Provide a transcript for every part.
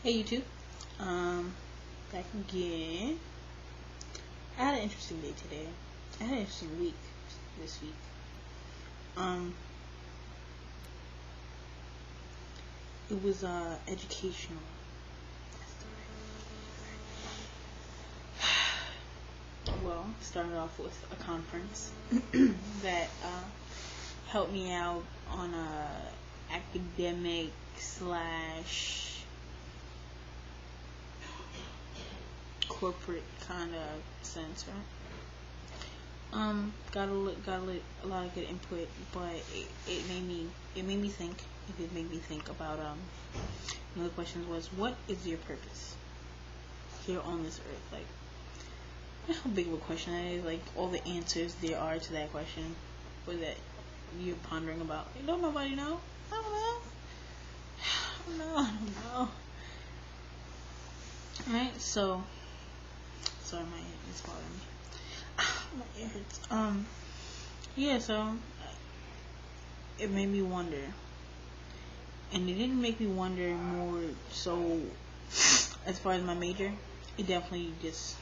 Hey YouTube, back again. I had an interesting day today. I had an interesting week this week. It was educational. Well, started off with a conference that helped me out on a academic slash corporate kind of sense, right? Got a lot of good input, but it made me think. It did make me think about one of the questions was, what is your purpose here on this earth? Like, you know how big of a question that is, like all the answers there are to that question, or that you're pondering about. Like, don't nobody know? I don't know. Alright, so sorry, my head is bothering me. My ear hurts. Yeah, so it made me wonder. And it didn't make me wonder more so as far as my major. It definitely just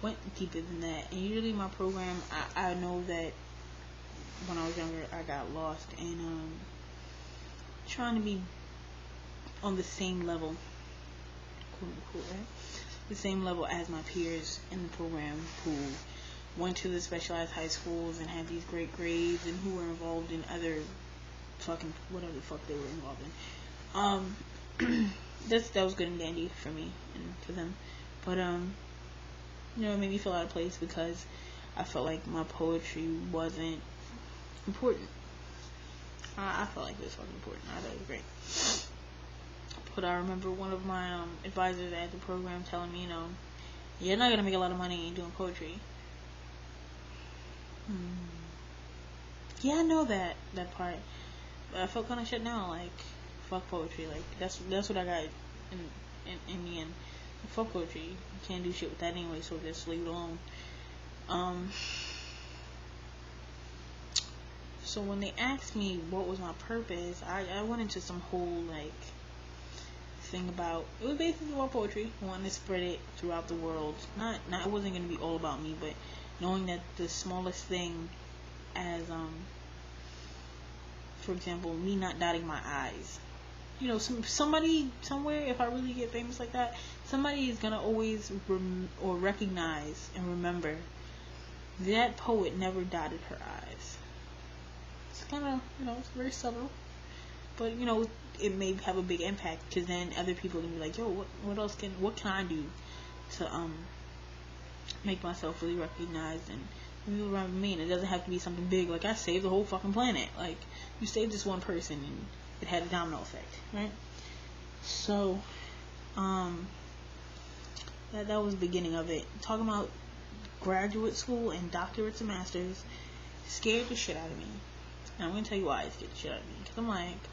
went deeper than that. And usually my program, I know that when I was younger, I got lost in trying to be on the same level, quote unquote, right? The same level as my peers in the program who went to the specialized high schools and had these great grades, and who were involved in other fucking whatever the fuck they were involved in. That was good and dandy for me and for them, but it made me feel out of place because I felt like my poetry wasn't important. I felt like it was fucking important. I thought it was great. But I remember one of my advisors at the program telling me, you're not gonna make a lot of money doing poetry. Yeah, I know that part, but I felt kind of shut down. Like, fuck poetry. Like, that's what I got in the end. Fuck poetry. You can't do shit with that anyway, so just leave it alone. So when they asked me what was my purpose, I went into some whole like thing about, it was basically about poetry. I wanted to spread it throughout the world. Not it wasn't gonna be all about me, but knowing that the smallest thing, as for example, me not dotting my I's. Somebody somewhere, if I really get famous like that, somebody is gonna always recognize and remember that poet never dotted her I's. It's kind of, it's very subtle, but it may have a big impact, because then other people can be like, yo, what can I do to make myself really recognized and people remember me? And it doesn't have to be something big, like I saved the whole fucking planet. Like, you saved this one person and it had a domino effect, right? So that was the beginning of it. Talking about graduate school and doctorates and masters scared the shit out of me. And I'm gonna tell you why it scared the shit out of me, because I'm like,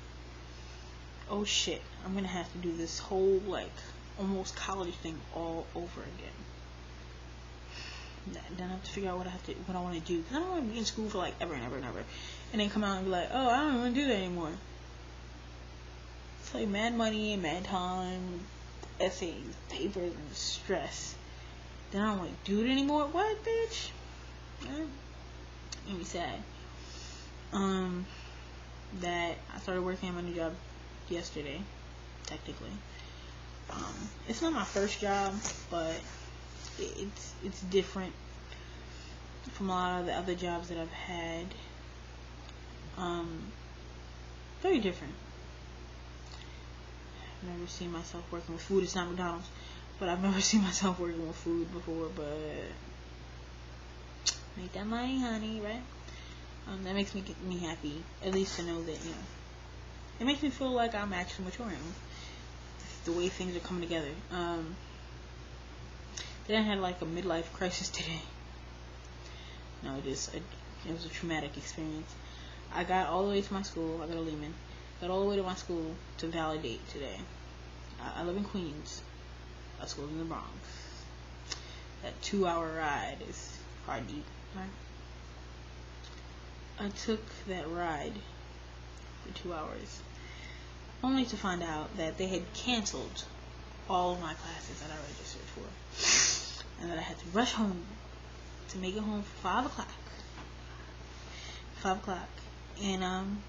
oh shit, I'm gonna have to do this whole like almost college thing all over again. Then I have to figure out what I want to do, because I don't want to be in school for like ever and ever and ever, and then come out and be like, oh, I don't want to do that anymore. It's like mad money and mad time, essays, papers, and stress. Then I don't want to do it anymore. What, bitch? Made me sad. That I started working at my new job yesterday, technically. It's not my first job, but it's different from a lot of the other jobs that I've had. Very different. I've never seen myself working with food. It's not McDonald's, but I've never seen myself working with food before. But make that money, honey, right? That makes me happy, at least to know that, it makes me feel like I'm actually maturing. The way things are coming together. Then I had like a midlife crisis today. No, it was a traumatic experience. I got all the way to my school. I got a Lehman. Got all the way to my school to validate today. I live in Queens. I school in the Bronx. That 2-hour ride is hard deep, right? I took that ride for 2 hours. only to find out that they had canceled all of my classes that I registered for, and that I had to rush home to make it home for 5 o'clock. 5 o'clock. And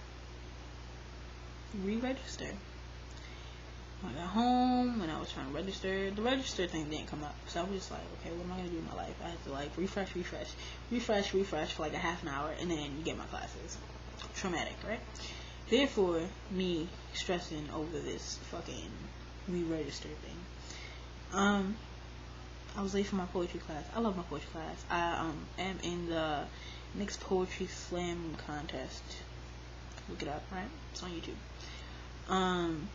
re-register. When I got home and I was trying to register, the register thing didn't come up. So I was just like, okay, what am I going to do in my life? I had to like refresh for like a half an hour, and then you get my classes. Traumatic, right? Therefore, me stressing over this fucking re-register thing. I was late for my poetry class. I love my poetry class. I am in the next poetry slam contest. Look it up, right? It's on YouTube. I'm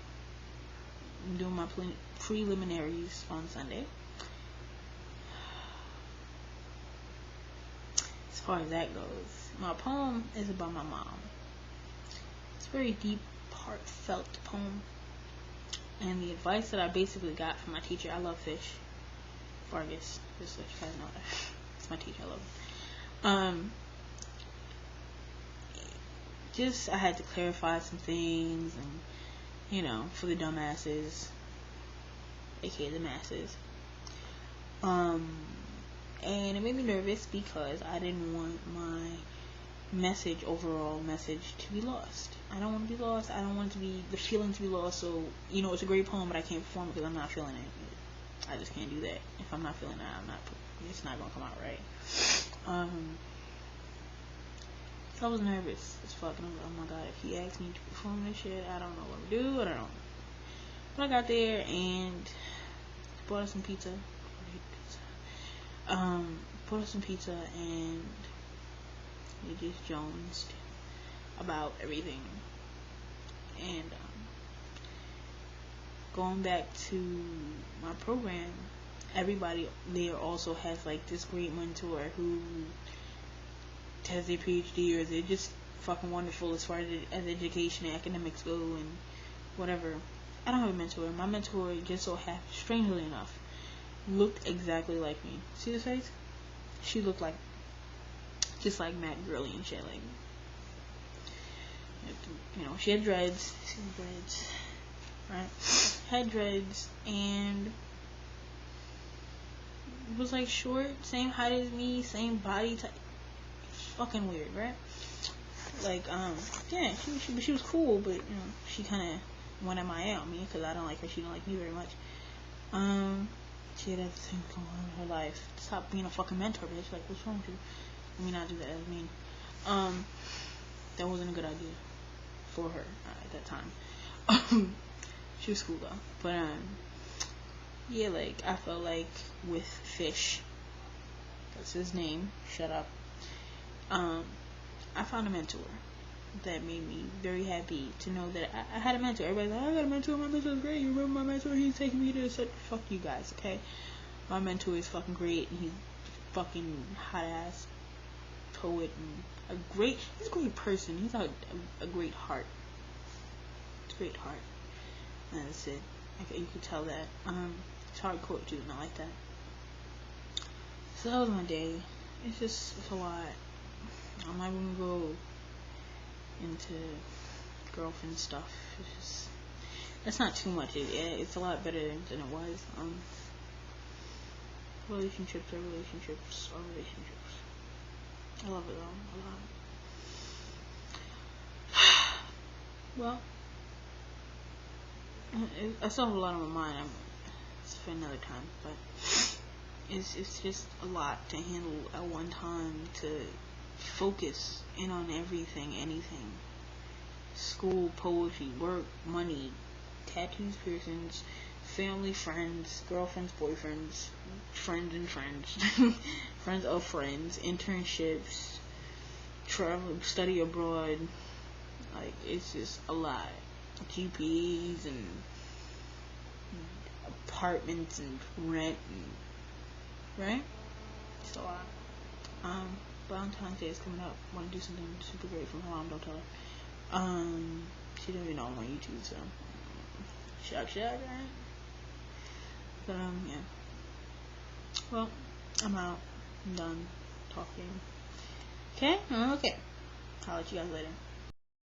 doing my preliminaries on Sunday. As far as that goes, my poem is about my mom. It's a very deep, heartfelt poem. And the advice that I basically got from my teacher, I love Fish. Vargas, just so you guys know that. It's my teacher, I love him. Just, I had to clarify some things, and, you know, for the dumbasses, aka the masses. And it made me nervous because I didn't want my overall message to be lost. I don't want to be lost. I don't want the feeling to be lost. So, you know, it's a great poem, but I can't perform it because I'm not feeling it. I just can't do that. If I'm not feeling it, it's not gonna come out right. I was nervous as fuck, and I was like, oh my god, if he asked me to perform this shit, I don't know what to do. I don't know. But I got there and bought us some pizza. Bought us some pizza, and we just jonesed about everything. And going back to my program, everybody there also has like this great mentor who has their PhD, or they're just fucking wonderful as far as education and academics go and whatever. I don't have a mentor. My mentor just so happened, strangely enough, looked exactly like me. See this face? She looked like, just like Matt Gurley and shit. Like, you know, she had dreads. Right? Had dreads and was like short, same height as me, same body type. Fucking weird, right? Like, yeah, she was cool, but, you know, she kind of went MIA on me because I don't like her. She don't like me very much. She had everything going on in her life. Stop being a fucking mentor, bitch. Like, what's wrong with you? Let me not do that. I mean, that wasn't a good idea for her at that time. She was cool though, but yeah, like I felt like with Fish, that's his name. Shut up. I found a mentor that made me very happy to know that I had a mentor. Everybody's like, I got a mentor. My mentor's great. You remember my mentor? He's taking me to such. Fuck you guys, okay? My mentor is fucking great, and he's fucking hot ass poet and he's a great person. He's a great heart. It's a great heart. And that's it. You could tell that. It's hardcore too, not like that. So that was my day. It's a lot. I'm not gonna go into girlfriend stuff. That's not too much. It's a lot better than it was. Relationships are relationships are relationships. I love it though, a lot. Well, I still have a lot on my mind. It's for another time, but it's just a lot to handle at one time, to focus in on everything, anything. School, poetry, work, money, tattoos, piercings, family, friends, girlfriends, boyfriends, friends and friends, friends of friends, internships, travel, study abroad. Like, it's just a lot. GPs and apartments and rent and, right? It's a lot. Valentine's Day is coming up. I want to do something super great for my mom. Don't tell her. She doesn't even know I'm on YouTube, so shock, right? But yeah. Well, I'm out. I'm done talking. Okay. I'll let you guys later.